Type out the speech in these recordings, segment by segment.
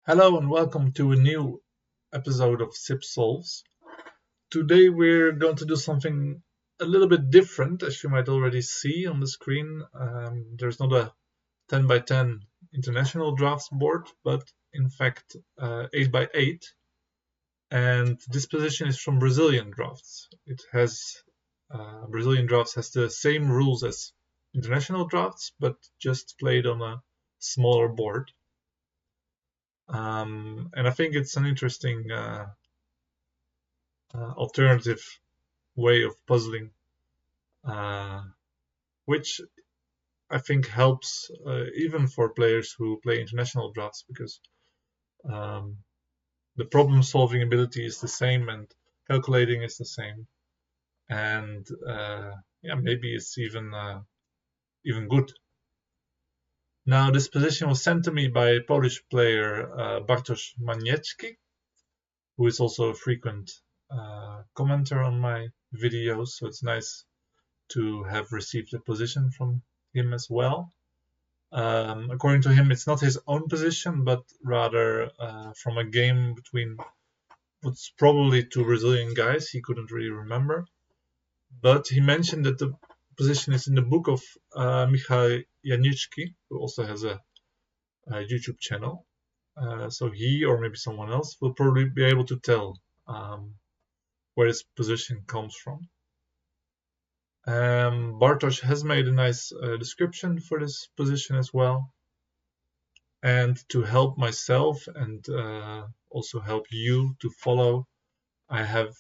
Hello and welcome to a new episode of Sip Solves. Today we're going to do something a little bit different, as you might already see on the screen. There's not a 10 by 10 international drafts board, but in fact 8 by 8. And this position is from Brazilian drafts. Brazilian drafts has the same rules as international drafts, but just played on a smaller board. And I think it's an interesting alternative way of puzzling, which I think helps even for players who play international drafts, because um, the problem-solving ability is the same and calculating is the same, and yeah, maybe it's even good. Now, this position was sent to me by a Polish player, Bartosz Maniecki, who is also a frequent commenter on my videos, so it's nice to have received a position from him as well. According to him, it's not his own position, but rather from a game between what's probably two Brazilian guys. He couldn't really remember. But he mentioned that the position is in the book of Michał Janicki, who also has a YouTube channel. So he, or maybe someone else, will probably be able to tell where this position comes from. Bartosz has made a nice description for this position as well. And to help myself and also help you to follow, I have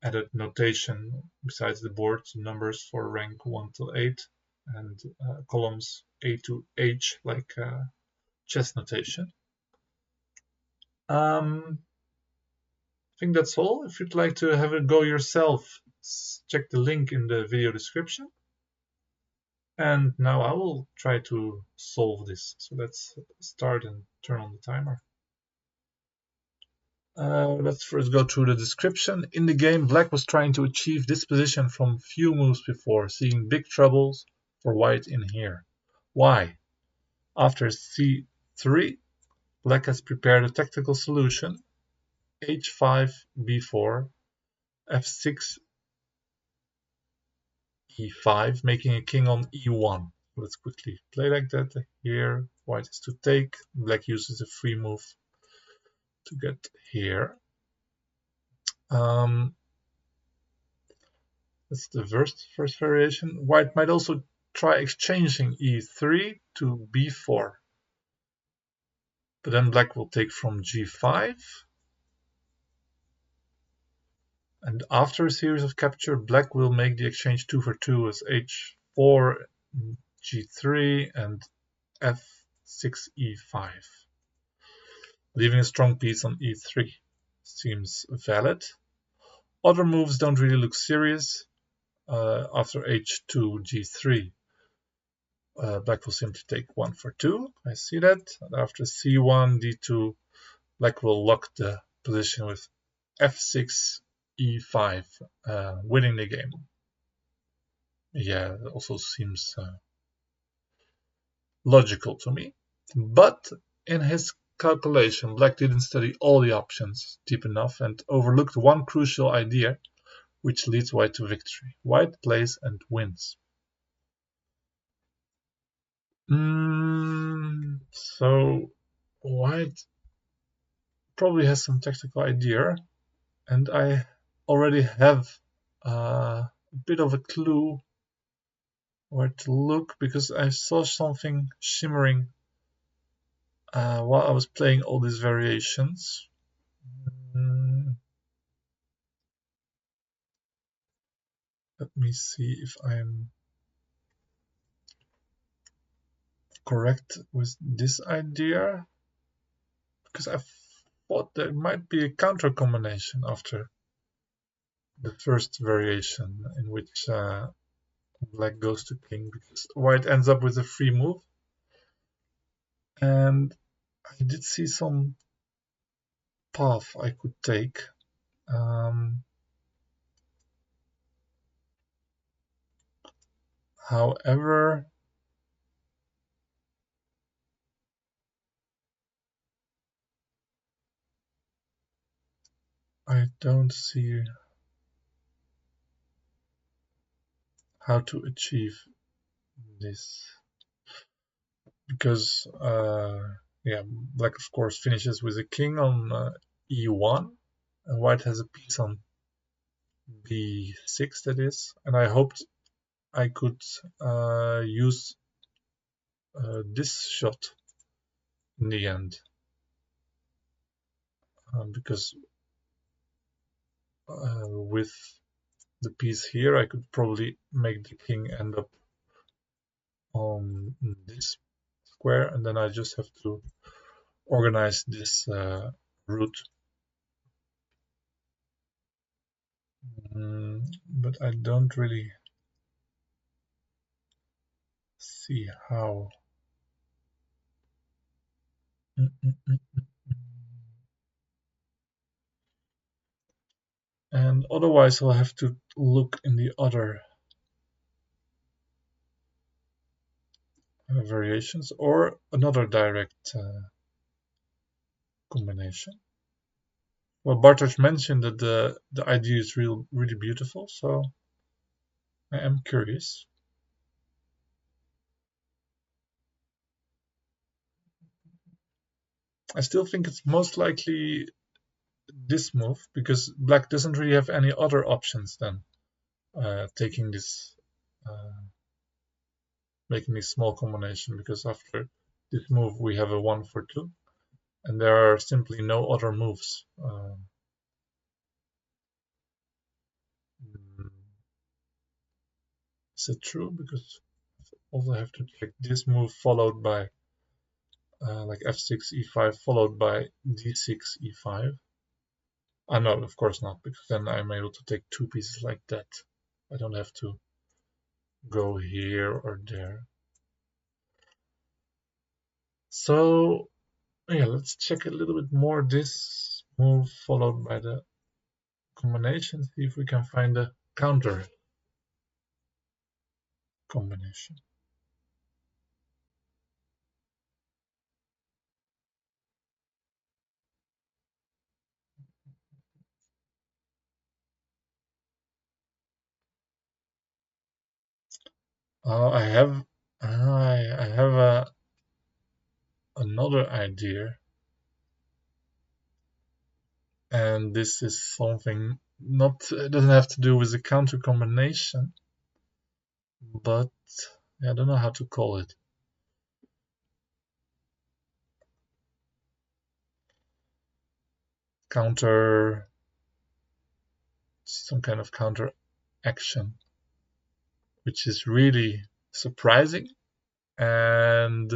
added notation besides the board, numbers for rank 1 to 8 and columns A to H, like chess notation. I think that's all. If you'd like to have a go yourself, check the link in the video description. And now I will try to solve this. So let's start and turn on the timer. Let's first go through the description. In the game, Black was trying to achieve this position from few moves before, seeing big troubles for White in here. Why? After c3, Black has prepared a tactical solution. h5, b4, f6, e5, making a king on e1. Let's quickly play like that. Here, White is to take. Black uses a free move to get here. That's the first variation. White might also try exchanging e3 to b4. But then Black will take from g5. And after a series of capture, Black will make the exchange 2 for 2 as h4, g3, and f6, e5. Leaving a strong piece on e3. Seems valid. Other moves don't really look serious. After h2, g3, Black will simply take 1 for 2. I see that. And after c1, d2, Black will lock the position with f6, e5, winning the game. Yeah, that also seems logical to me. But in his calculation, Black didn't study all the options deep enough and overlooked one crucial idea, which leads White to victory. White plays and wins. So White probably has some tactical idea, and I already have a bit of a clue where to look, because I saw something shimmering while I was playing all these variations. Let me see if I'm correct with this idea, because I thought there might be a counter combination after the first variation, in which Black goes to king, because White ends up with a free move. And I did see some path I could take. However, I don't see how to achieve this, because yeah, black of course finishes with a king on e1, and white has a piece on b6, that is, and I hoped I could use this shot in the end, because with the piece here I could probably make the king end up on this square, and then I just have to organize this route. But I don't really see how. And otherwise I'll have to look in the other variations or another direct combination. Well, Bartosz mentioned that the idea is really beautiful, so I am curious. I still think it's most likely this move, because black doesn't really have any other options than taking this, making this small combination, because after this move we have a 1 for 2, and there are simply no other moves. Is it true? Because I also have to check this move followed by like f6, e5, followed by d6, e5. No, of course not, because then I'm able to take two pieces like that. I don't have to go here or there. So yeah, let's check a little bit more this move followed by the combination, see if we can find a counter combination. I have another idea, and this is something not, it doesn't have to do with the counter combination, but I don't know how to call it. Counter, some kind of counter action, which is really surprising. And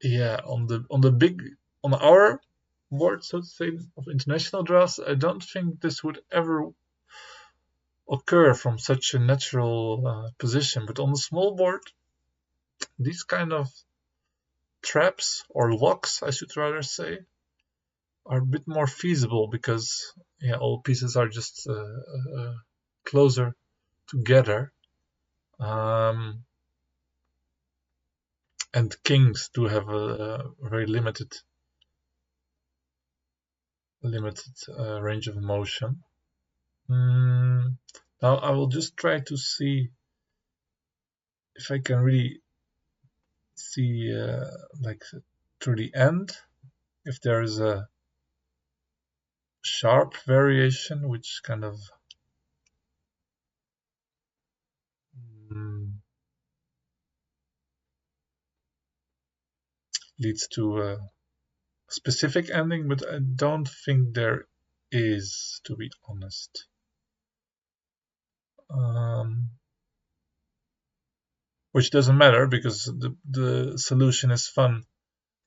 yeah, on our board, so to say, of international drafts, I don't think this would ever occur from such a natural position. But on the small board, these kind of traps or locks, I should rather say, are a bit more feasible, because yeah, all pieces are just closer together, and kings do have a very limited range of motion. Now I will just try to see if I can really see like through the end if there is a sharp variation which kind of leads to a specific ending, but I don't think there is, to be honest. Which doesn't matter, because the solution is fun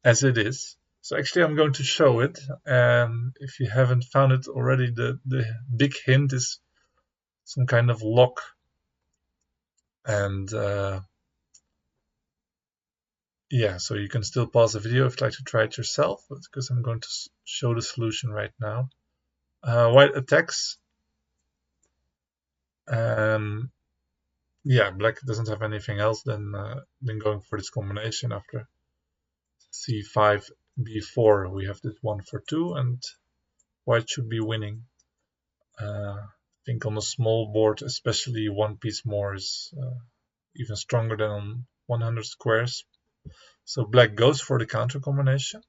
as it is. So actually I'm going to show it, and if you haven't found it already, the big hint is some kind of lock, and yeah, so you can still pause the video if you'd like to try it yourself, because I'm going to show the solution right now. White attacks, and yeah, black doesn't have anything else than going for this combination. After c5, b4, we have this 1 for 2, and white should be winning. I think on a small board, especially one piece more is even stronger than on 100 squares. So black goes for the counter combination,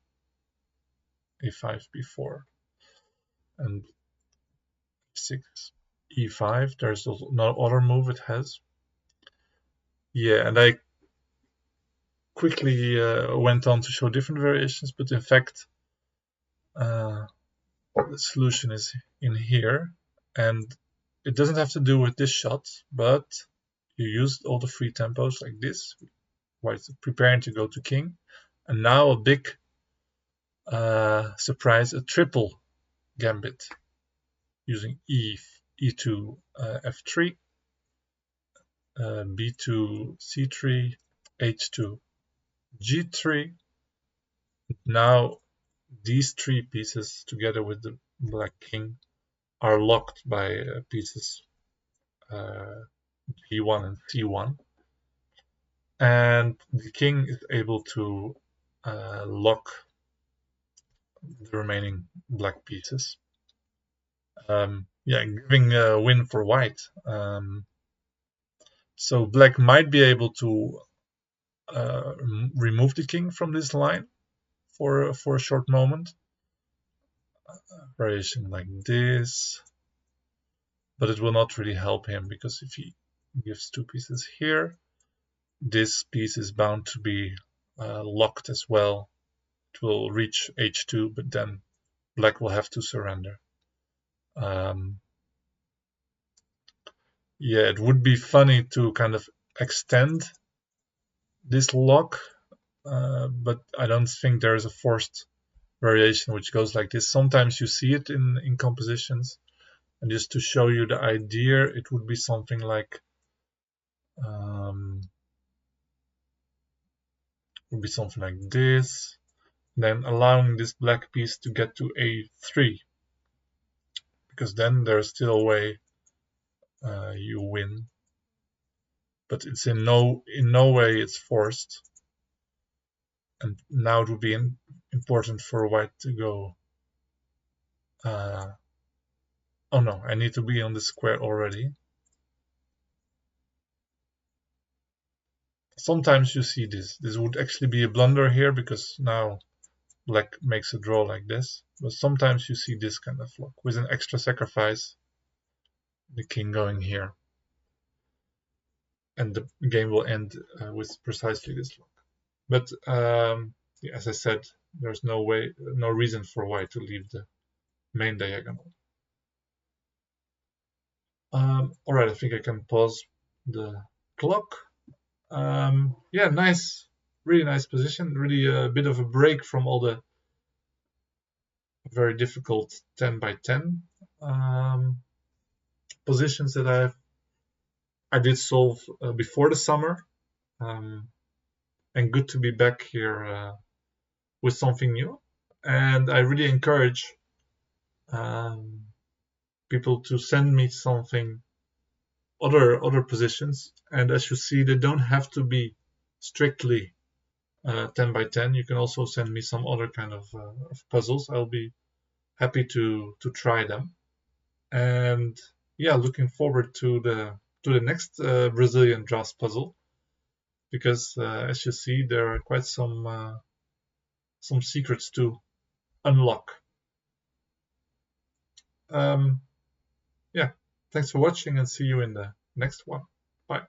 a5, b4, and e6, e5. There's also no other move it has. Yeah, and I quickly went on to show different variations, but in fact, the solution is in here, and it doesn't have to do with this shot, but you used all the free tempos like this, white preparing to go to king, and now a big surprise, a triple gambit using e2, f3, b2, c3, h2, g3. Now these three pieces together with the black king are locked by pieces g1 and c1, and the king is able to lock the remaining black pieces. Yeah, giving a win for white. So black might be able to remove the king from this line for a short moment. Variation like this, but it will not really help him, because if he gives two pieces here, this piece is bound to be locked as well. It will reach h2, but then black will have to surrender. Yeah, it would be funny to kind of extend this lock, but I don't think there is a forced variation which goes like this. Sometimes you see it in compositions, and just to show you the idea, it would be something like this, then allowing this black piece to get to a3, because then there's still a way you win, but it's in no way it's forced. And now it would be important for white to go. Oh no, I need to be on the square already. Sometimes you see this. This would actually be a blunder here, because now black makes a draw like this. But sometimes you see this kind of lock with an extra sacrifice, the king going here, and the game will end with precisely this lock. But yeah, as I said, there's no reason for white to leave the main diagonal. All right, I think I can pause the clock. Yeah, nice, really nice position. Really a bit of a break from all the very difficult 10 by 10 positions that I did solve before the summer. And good to be back here with something new. And I really encourage people to send me something, other positions. And as you see, they don't have to be strictly 10 by 10. You can also send me some other kind of puzzles. I'll be happy to try them. And yeah, looking forward to the next Brazilian draughts puzzle, because as you see, there are quite some secrets to unlock. Yeah, thanks for watching, and see you in the next one. Bye.